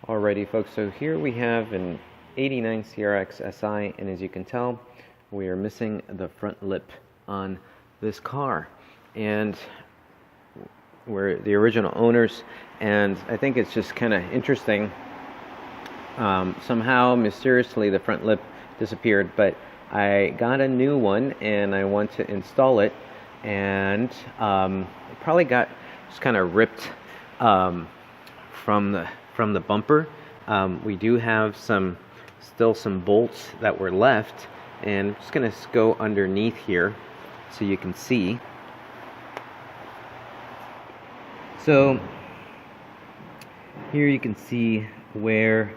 Alrighty folks, so here we have an 89 CRX SI, and as you can tell, we are missing the front lip on this car. And we're the original owners, and I think it's just kind of interesting. Somehow, mysteriously, the front lip disappeared, but I got a new one, and I want to install it, and it probably got just kind of ripped from the bumper. We do have still some bolts that were left, and I'm just going to go underneath here so you can see. So here you can see where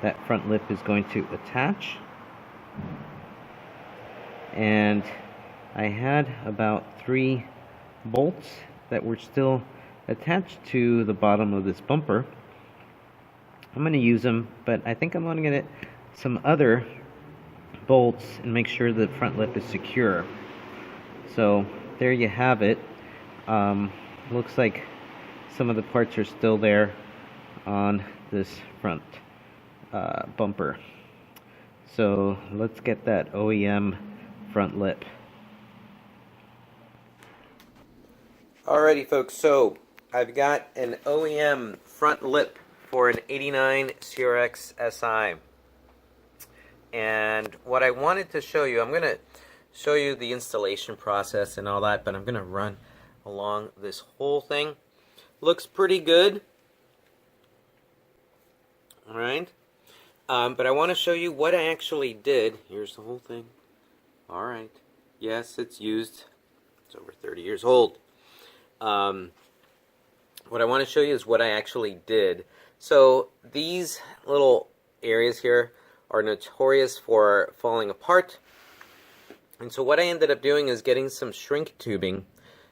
that front lip is going to attach, and I had about 3 bolts that were still attached to the bottom of this bumper. I'm going to use them, but I think I'm going to get some other bolts and make sure the front lip is secure. So there you have it. Looks like some of the parts are still there on this front bumper. So let's get that OEM front lip. Alrighty folks, so I've got an OEM front lip for an 89 CRX SI. And what I wanted to show you, I'm going to show you the installation process and all that, but I'm going to run along this whole thing. Looks pretty good. Alright. But I want to show you what I actually did. Here's the whole thing. Alright. Yes, it's used. It's over 30 years old. What I want to show you is what I actually did. So these little areas here are notorious for falling apart. And so what I ended up doing is getting some shrink tubing,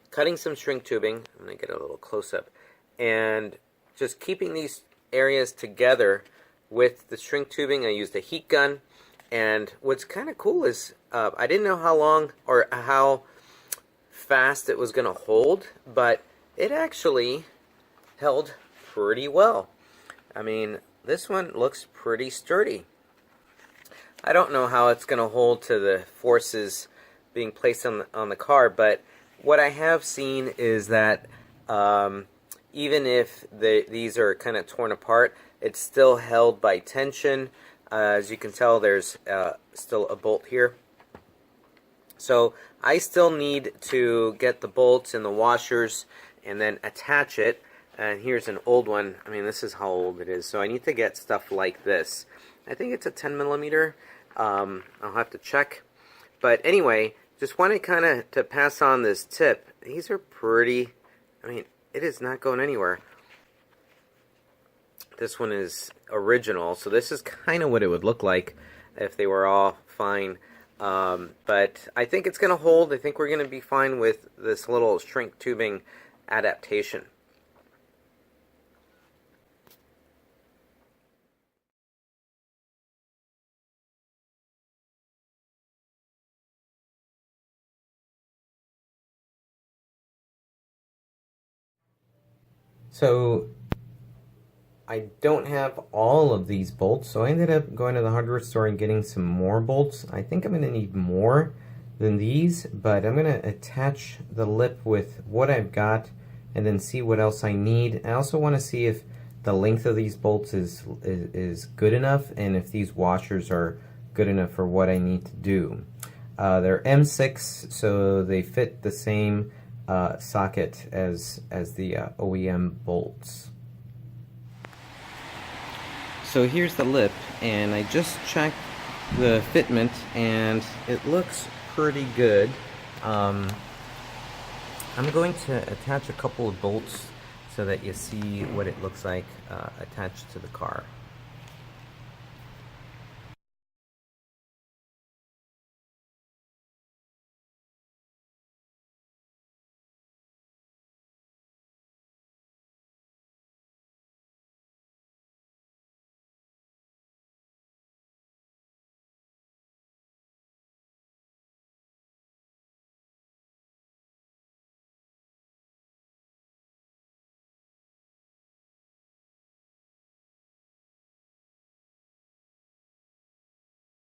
cutting some shrink tubing. I'm going to get a little close up. And just keeping these areas together with the shrink tubing. I used a heat gun. And what's kind of cool is I didn't know how long or how fast it was going to hold, but it actually held pretty well. I mean, this one looks pretty sturdy. I don't know how it's going to hold to the forces being placed on the car, but what I have seen is that even if these are kind of torn apart, it's still held by tension. As you can tell, there's still a bolt here. So I still need to get the bolts and the washers and then attach it. And here's an old one. I mean, this is how old it is. So I need to get stuff like this. I think it's a 10 millimeter. I'll have to check. But anyway, just wanted kind of to pass on this tip. These are pretty, I mean, it is not going anywhere. This one is original. So this is kind of what it would look like if they were all fine. But I think it's going to hold. I think we're going to be fine with this little shrink tubing adaptation. So I don't have all of these bolts, so I ended up going to the hardware store and getting some more bolts. I think I'm going to need more than these, but I'm going to attach the lip with what I've got and then see what else I need. I also want to see if the length of these bolts is good enough and if these washers are good enough for what I need to do. They're M6, so they fit the same socket as the OEM bolts. So here's the lip, and I just checked the fitment and it looks pretty good. I'm going to attach a couple of bolts so that you see what it looks like attached to the car.